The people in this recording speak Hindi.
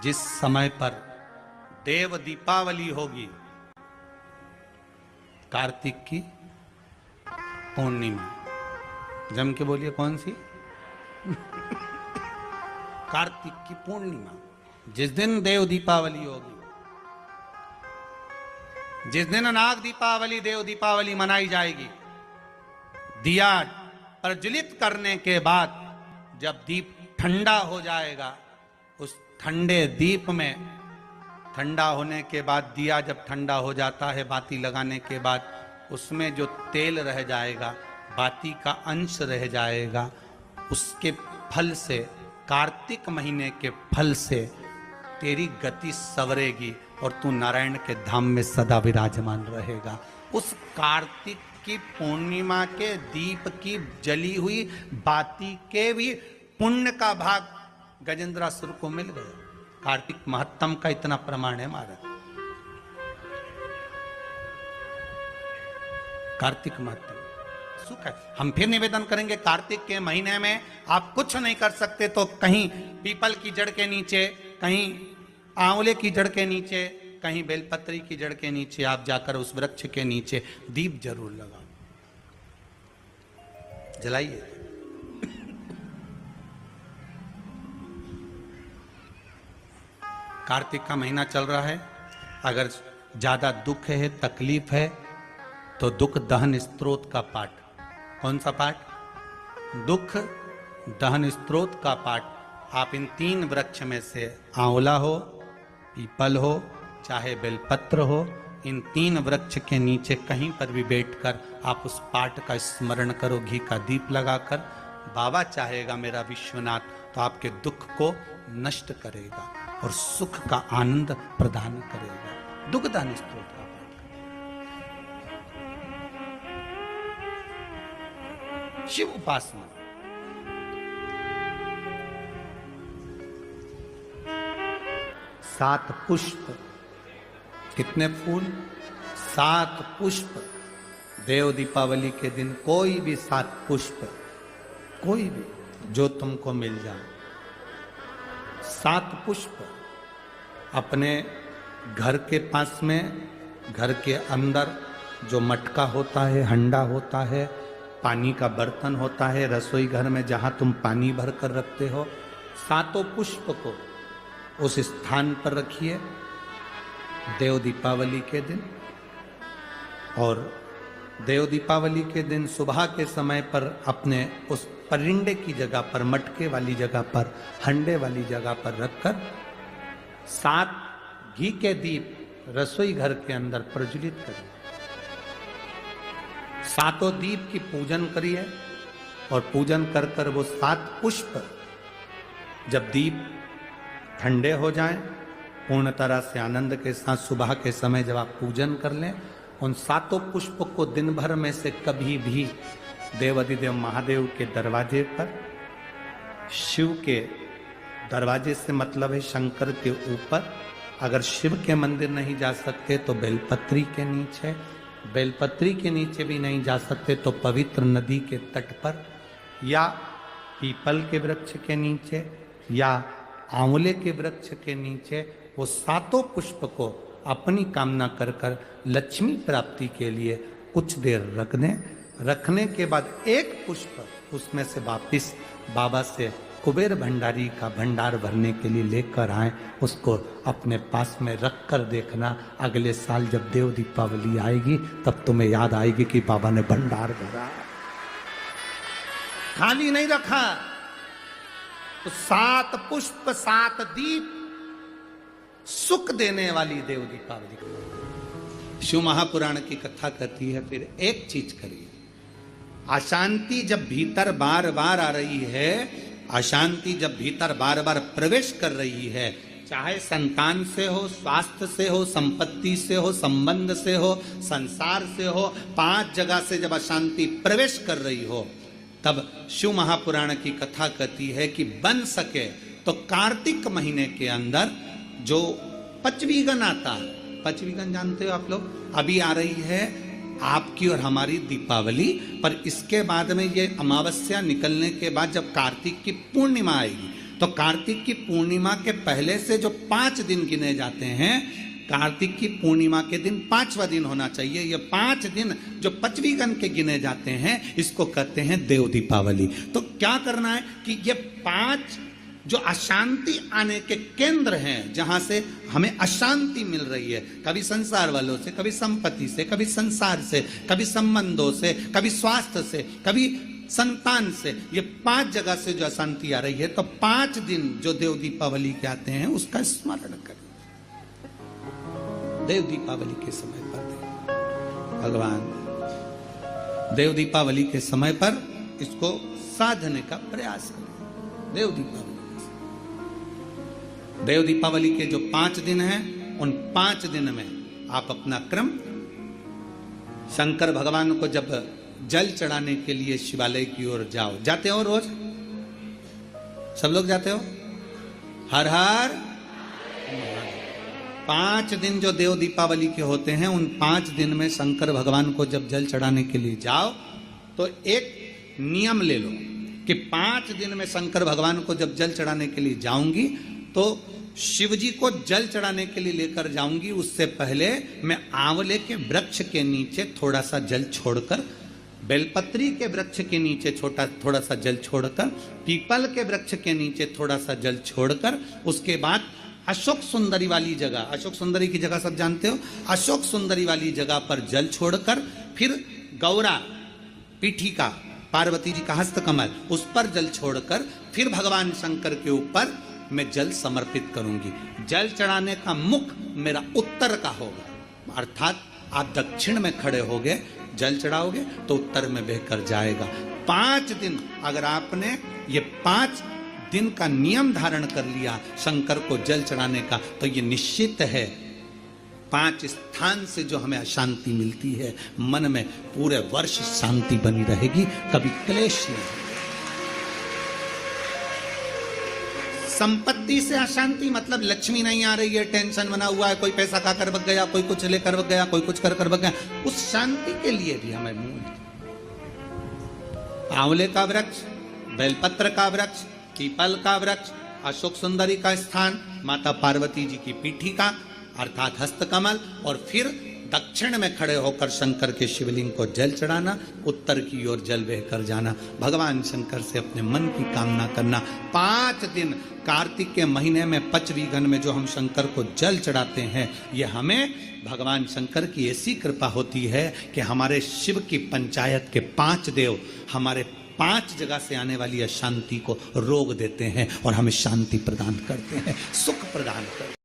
जिस समय पर देव दीपावली होगी, कार्तिक की पूर्णिमा, जम के बोलिए कौन सी? कार्तिक की पूर्णिमा, जिस दिन देव दीपावली होगी, जिस दिन नाग दीपावली देव दीपावली मनाई जाएगी, दिया प्रज्वलित करने के बाद जब दीप ठंडा हो जाएगा, उस ठंडे दीप में, ठंडा होने के बाद दिया जब ठंडा हो जाता है, बाती लगाने के बाद उसमें जो तेल रह जाएगा, बाती का अंश रह जाएगा, उसके फल से, कार्तिक महीने के फल से तेरी गति सवरेगी और तू नारायण के धाम में सदा विराजमान रहेगा। उस कार्तिक की पूर्णिमा के दीप की जली हुई बाती के भी पुण्य का भाग गजेंद्रासुर को मिल गया। कार्तिक महत्तम का इतना प्रमाण है महाराज। कार्तिक महत्तम सुख है। हम फिर निवेदन करेंगे, कार्तिक के महीने में आप कुछ नहीं कर सकते तो कहीं पीपल की जड़ के नीचे, कहीं आंवले की जड़ के नीचे, कहीं बेलपत्री की जड़ के नीचे आप जाकर उस वृक्ष के नीचे दीप जरूर लगाओ, जलाइए। कार्तिक का महीना चल रहा है, अगर ज्यादा दुख है, तकलीफ है, तो दुख दहन स्त्रोत का पाठ। कौन सा पाठ? दुख दहन स्त्रोत का पाठ आप इन 3 वृक्ष में से, आंवला हो, पीपल हो, चाहे बेलपत्र हो, इन 3 वृक्ष के नीचे कहीं पर भी बैठकर आप उस पाठ का स्मरण करो, घी का दीप लगाकर। बाबा चाहेगा मेरा विश्वनाथ तो आपके दुख को नष्ट करेगा और सुख का आनंद प्रदान करेगा। दुख दहन स्त्रोत का पाठ। शिव उपासना, सात पुष्प, कितने फूल? 7 पुष्प। देव दीपावली के दिन कोई भी 7 पुष्प, कोई भी जो तुमको मिल जाए, 7 पुष्प अपने घर के पास में, घर के अंदर जो मटका होता है, हंडा होता है, पानी का बर्तन होता है, रसोई घर में जहाँ तुम पानी भर कर रखते हो, 7 पुष्प को उस स्थान पर रखिए देव दीपावली के दिन। और देव दीपावली के दिन सुबह के समय पर अपने उस परिंडे की जगह पर, मटके वाली जगह पर, हंडे वाली जगह पर रखकर 7 घी के दीप रसोई घर के अंदर प्रज्वलित करिए। 7 दीप की पूजन करिए और पूजन कर कर वो 7 पुष्प जब दीप ठंडे हो जाएं, पूर्ण तरह से आनंद के साथ सुबह के समय जब आप पूजन कर लें, उन 7 पुष्प को दिन भर में से कभी भी देवाधिदेव महादेव के दरवाजे पर, शिव के दरवाजे से मतलब है शंकर के ऊपर, अगर शिव के मंदिर नहीं जा सकते तो बेलपत्री के नीचे, बेलपत्री के नीचे भी नहीं जा सकते तो पवित्र नदी के तट पर, या पीपल के वृक्ष के नीचे, या आंवले के वृक्ष के नीचे, वो 7 पुष्प को अपनी कामना कर कर लक्ष्मी प्राप्ति के लिए कुछ देर रख दें। रखने के बाद 1 पुष्प उसमें से वापिस बाबा से कुबेर भंडारी का भंडार भरने के लिए लेकर आए, उसको अपने पास में रख कर देखना, अगले साल जब देव दीपावली आएगी तब तुम्हें याद आएगी कि बाबा ने भंडार भरा, खाली नहीं रखा। तो 7 पुष्प, 7 दीप, सुख देने वाली देव दीपावली। शिव महापुराण की कथा कहती है, फिर एक चीज करिए, अशांति जब भीतर बार बार आ रही है, अशांति जब भीतर बार बार प्रवेश कर रही है, चाहे संतान से हो, स्वास्थ्य से हो, संपत्ति से हो, संबंध से हो, संसार से हो, 5 जगह से जब अशांति प्रवेश कर रही हो, तब शिव महापुराण की कथा कहती है कि बन सके तो कार्तिक महीने के अंदर जो पचवीगन आता है, पचवीगन जानते हो आप लोग, अभी आ रही है आपकी और हमारी दीपावली, पर इसके बाद में ये अमावस्या निकलने के बाद जब कार्तिक की पूर्णिमा आएगी, तो कार्तिक की पूर्णिमा के पहले से जो 5 दिन गिने जाते हैं, कार्तिक की पूर्णिमा के दिन 5वां दिन होना चाहिए। ये 5 दिन जो 5वीं गण के गिने जाते हैं, इसको कहते हैं देव दीपावली। तो क्या करना है कि ये 5 जो अशांति आने के केंद्र हैं, जहां से हमें अशांति मिल रही है, कभी संसार वालों से, कभी संपत्ति से, कभी संसार से, कभी संबंधों से, कभी स्वास्थ्य से, कभी संतान से, ये 5 जगह से जो अशांति आ रही है, तो 5 दिन जो देव दीपावली के आते हैं उसका स्मरण करें। देव दीपावली के समय पर भगवान देव दीपावली के समय पर इसको साधने का प्रयास करें। देव दीपावली के जो 5 दिन हैं, उन 5 दिन में आप अपना क्रम, शंकर भगवान को जब जल चढ़ाने के लिए शिवालय की ओर जाओ, जाते हो रोज? सब लोग जाते हो? हर हर 5 दिन जो देव दीपावली के होते हैं, उन 5 दिन में शंकर भगवान को जब जल चढ़ाने के लिए जाओ, तो एक नियम ले लो कि 5 दिन में शंकर भगवान को जब जल चढ़ाने के लिए जाऊंगी, तो शिव जी को जल चढ़ाने के लिए लेकर जाऊंगी, उससे पहले मैं आंवले के वृक्ष के नीचे थोड़ा सा जल छोड़कर, बेलपत्री के वृक्ष के नीचे थोड़ा सा जल छोड़कर, पीपल के वृक्ष के नीचे थोड़ा सा जल छोड़कर, उसके बाद अशोक सुंदरी वाली जगह, अशोक सुंदरी की जगह सब जानते हो, अशोक सुंदरी वाली जगह पर जल छोड़कर, फिर गौरा पीठिका, पार्वती जी का हस्तकमल, उस पर जल छोड़कर, फिर भगवान शंकर के ऊपर मैं जल समर्पित करूंगी। जल चढ़ाने का मुख मेरा उत्तर का होगा, अर्थात आप दक्षिण में खड़े होगे, जल चढ़ाओगे तो उत्तर में बहकर जाएगा। 5 दिन अगर आपने ये 5 दिन का नियम धारण कर लिया शंकर को जल चढ़ाने का, तो ये निश्चित है 5 स्थान से जो हमें अशांति मिलती है, मन में पूरे वर्ष शांति बनी रहेगी, कभी क्लेश नहीं। संपत्ति से अशांति मतलब लक्ष्मी नहीं आ रही है, टेंशन बना हुआ है, कोई पैसा खा कर बग गया, कोई कुछ लेकर बग गया, कोई कुछ कर बग गया, उस शांति के लिए भी हमें मूल आंवले का वृक्ष, बेलपत्र का वृक्ष, पीपल का वृक्ष, अशोक सुंदरी का स्थान, माता पार्वती जी की पीठी का अर्थात हस्तकमल, और फिर दक्षिण में खड़े होकर शंकर के शिवलिंग को जल चढ़ाना, उत्तर की ओर जल बहकर जाना, भगवान शंकर से अपने मन की कामना करना। 5 दिन कार्तिक के महीने में 5वीं गण में जो हम शंकर को जल चढ़ाते हैं, ये हमें भगवान शंकर की ऐसी कृपा होती है कि हमारे शिव की पंचायत के 5 देव हमारे 5 जगह से आने वाली अशांति को रोक देते हैं और हमें शांति प्रदान करते हैं, सुख प्रदान करते हैं।